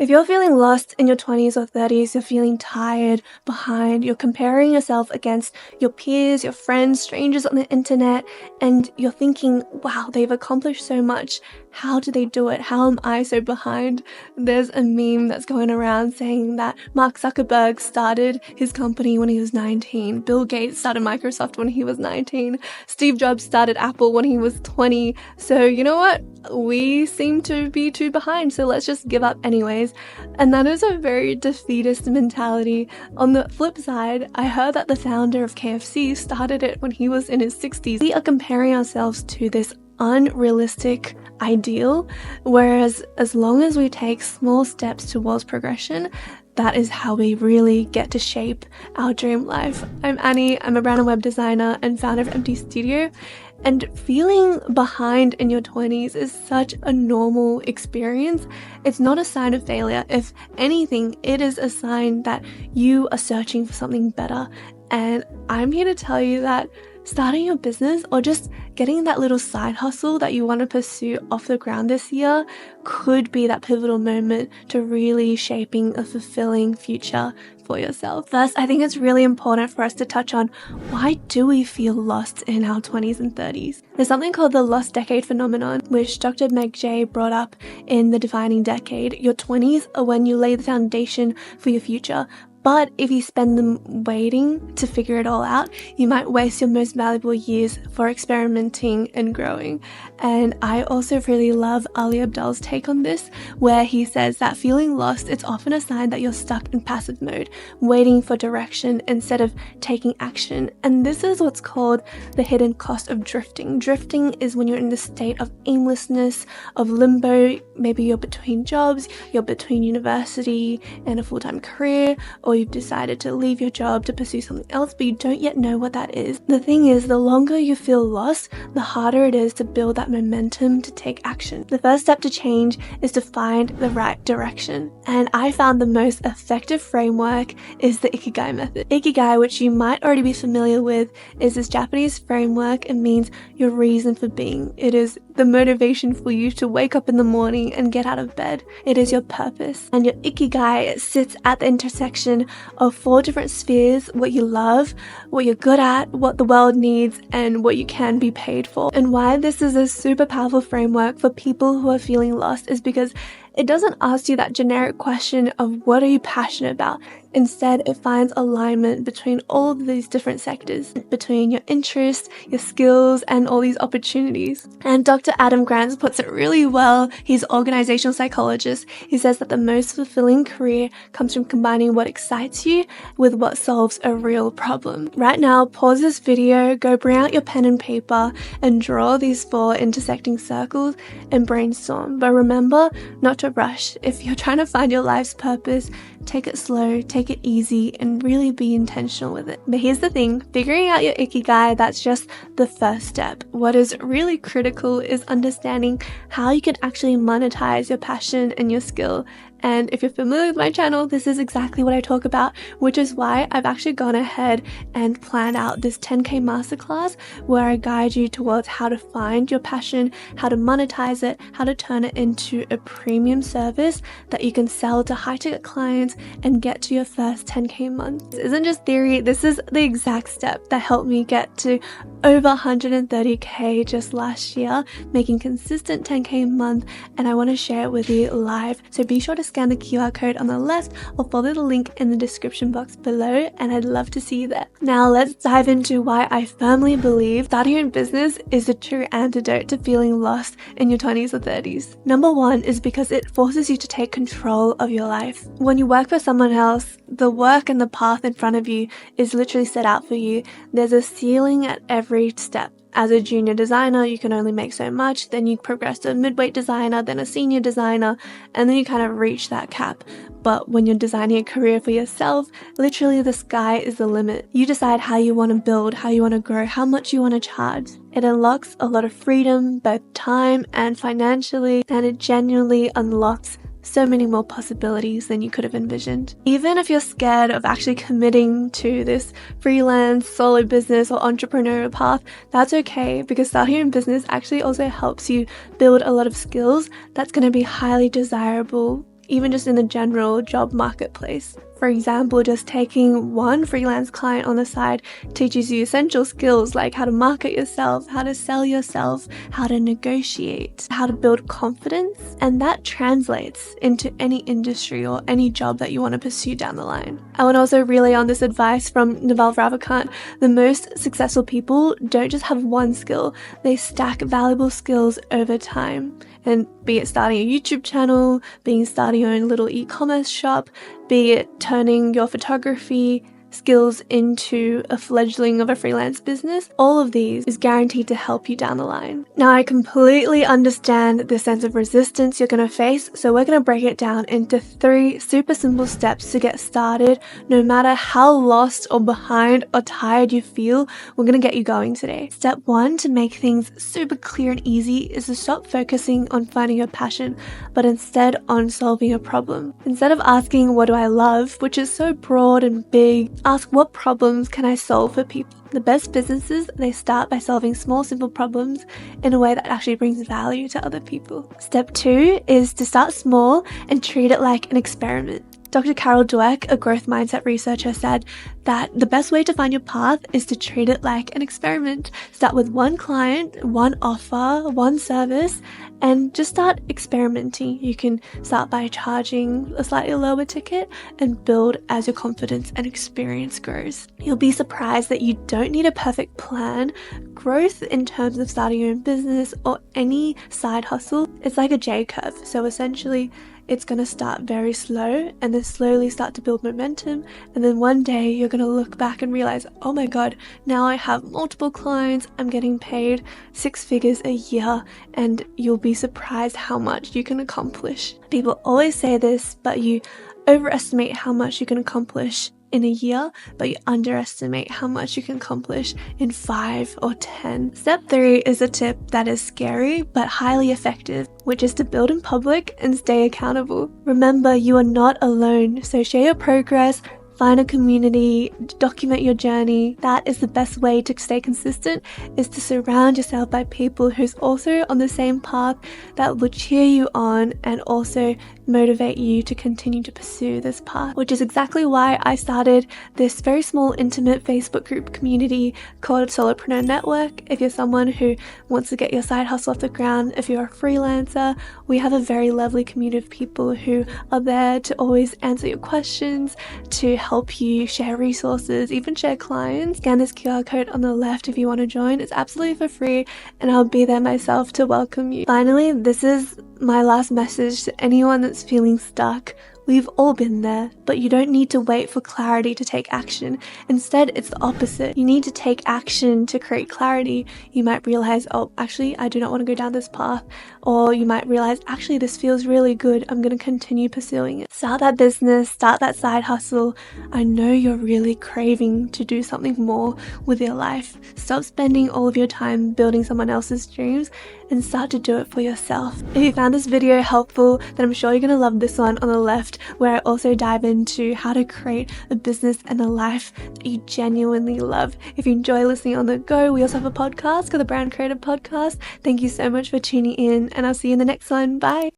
If you're feeling lost in your 20s or 30s, you're feeling tired, behind, you're comparing yourself against your peers, your friends, strangers on the internet, and you're thinking, wow, they've accomplished so much. How do they do it? How am I so behind? There's a meme that's going around saying that Mark Zuckerberg started his company when he was 19. Bill Gates started Microsoft when he was 19. Steve Jobs started Apple when he was 20. So you know what? We seem to be too behind, so let's just give up anyways. And that is a very defeatist mentality. On the flip side, I heard that the founder of KFC started it when he was in his 60s. We are comparing ourselves to this unrealistic ideal, whereas as long as we take small steps towards progression, that is how we really get to shape our dream life. I'm Annie, I'm a brand and web designer and founder of Emptistudio, and feeling behind in your 20s is such a normal experience. It's not a sign of failure. If anything, it is a sign that you are searching for something better. And I'm here to tell you that starting your business or just getting that little side hustle that you want to pursue off the ground this year could be that pivotal moment to really shaping a fulfilling future for yourself. First, I think it's really important for us to touch on why do we feel lost in our 20s and 30s. There's something called the lost decade phenomenon, which Dr. Meg Jay brought up in The Defining Decade. Your 20s are when you lay the foundation for your future. But if you spend them waiting to figure it all out, you might waste your most valuable years for experimenting and growing. And I also really love Ali Abdaal's take on this, where he says that feeling lost, it's often a sign that you're stuck in passive mode, waiting for direction instead of taking action. And this is what's called the hidden cost of drifting. Drifting is when you're in the state of aimlessness, of limbo. Maybe you're between jobs, you're between university and a full-time career, or you've decided to leave your job to pursue something else, but you don't yet know what that is. The thing is, the longer you feel lost, the harder it is to build that momentum to take action. The first step to change is to find the right direction. And I found the most effective framework is the Ikigai method. Ikigai, which you might already be familiar with, is this Japanese framework. It means your reason for being. It is the motivation for you to wake up in the morning and get out of bed. It is your purpose. And your Ikigai sits at the intersection of 4 different spheres: what you love, what you're good at, what the world needs, and what you can be paid for. And why this is a super powerful framework for people who are feeling lost is because it doesn't ask you that generic question of what are you passionate about. Instead, it finds alignment between all of these different sectors, between your interests, your skills, and all these opportunities. And Dr. Adam Grant puts it really well. He's an organizational psychologist. He says that the most fulfilling career comes from combining what excites you with what solves a real problem. Right now, pause this video, go bring out your pen and paper, and draw these 4 intersecting circles and brainstorm. But remember not to rush. If you're trying to find your life's purpose, take it slow, take it easy, and really be intentional with it. But here's the thing, figuring out your Ikigai, that's just the first step. What is really critical is understanding how you can actually monetize your passion and your skill. And if you're familiar with my channel, this is exactly what I talk about, which is why I've actually gone ahead and planned out this 10K masterclass where I guide you towards how to find your passion, how to monetize it, how to turn it into a premium service that you can sell to high-ticket clients and get to your first 10K month. This isn't just theory, this is the exact step that helped me get to over 130K just last year, making consistent 10K a month, and I want to share it with you live. So be sure to scan the QR code on the left or follow the link in the description box below, and I'd love to see you there. Now let's dive into why I firmly believe starting your own business is a true antidote to feeling lost in your 20s or 30s. Number 1 is because it forces you to take control of your life. When you work for someone else, the work and the path in front of you is literally set out for you. There's a ceiling at every step. As a junior designer, you can only make so much, then you progress to a midweight designer, then a senior designer, and then you kind of reach that cap. But when you're designing a career for yourself, literally the sky is the limit. You decide how you want to build, how you want to grow, how much you want to charge. It unlocks a lot of freedom, both time and financially, and it genuinely unlocks so many more possibilities than you could have envisioned. Even if you're scared of actually committing to this freelance, solo business or entrepreneurial path, that's okay, because starting your own business actually also helps you build a lot of skills that's going to be highly desirable even just in the general job marketplace. For example, just taking one freelance client on the side teaches you essential skills like how to market yourself, how to sell yourself, how to negotiate, how to build confidence, and that translates into any industry or any job that you want to pursue down the line. I want to also relay on this advice from Naval Ravikant. The most successful people don't just have one skill, they stack valuable skills over time. And be it starting a YouTube channel, being starting your own little e-commerce shop, be it turning your photography skills into a fledgling of a freelance business, all of these is guaranteed to help you down the line. Now, I completely understand the sense of resistance you're going to face, so we're going to break it down into 3 super simple steps to get started. No matter how lost or behind or tired you feel, we're going to get you going today. Step 1, to make things super clear and easy, is to stop focusing on finding your passion, but instead on solving a problem. Instead of asking, what do I love, which is so broad and big, ask, what problems can I solve for people? The best businesses, they start by solving small, simple problems in a way that actually brings value to other people. Step 2 is to start small and treat it like an experiment. Dr. Carol Dweck, a growth mindset researcher, said that the best way to find your path is to treat it like an experiment. Start with one client, one offer, one service, and just start experimenting. You can start by charging a slightly lower ticket and build as your confidence and experience grows. You'll be surprised that you don't need a perfect plan. Growth in terms of starting your own business or any side hustle, it's like a J-curve. So essentially, it's going to start very slow and then slowly start to build momentum. And then one day you're going to look back and realize, oh my God, now I have multiple clients. I'm getting paid 6 figures a year, and you'll be surprised how much you can accomplish. People always say this, but you overestimate how much you can accomplish in a year, but you underestimate how much you can accomplish in 5 or 10. Step 3 is a tip that is scary but highly effective, which is to build in public and stay accountable. Remember, you are not alone, so share your progress, find a community, document your journey. That is the best way to stay consistent, is to surround yourself by people who's also on the same path that will cheer you on and also motivate you to continue to pursue this path, which is exactly why I started this very small, intimate Facebook group community called Solopreneur Network. If you're someone who wants to get your side hustle off the ground, if you're a freelancer, we have a very lovely community of people who are there to always answer your questions, to help you share resources, even share clients. Scan this QR code on the left if you want to join. It's absolutely for free, and I'll be there myself to welcome you. Finally, this is my last message to anyone that's feeling stuck. We've all been there, but you don't need to wait for clarity to take action. Instead, it's the opposite. You need to take action to create clarity. You might realize, oh, actually, I do not want to go down this path. Or you might realize, actually, this feels really good. I'm going to continue pursuing it. Start that business, start that side hustle. I know you're really craving to do something more with your life. Stop spending all of your time building someone else's dreams and start to do it for yourself. If you found this video helpful, then I'm sure you're going to love this one on the left, where I also dive into how to create a business and a life that you genuinely love. If you enjoy listening on the go, we also have a podcast called the Brand Creative Podcast. Thank you so much for tuning in, and I'll see you in the next one. Bye.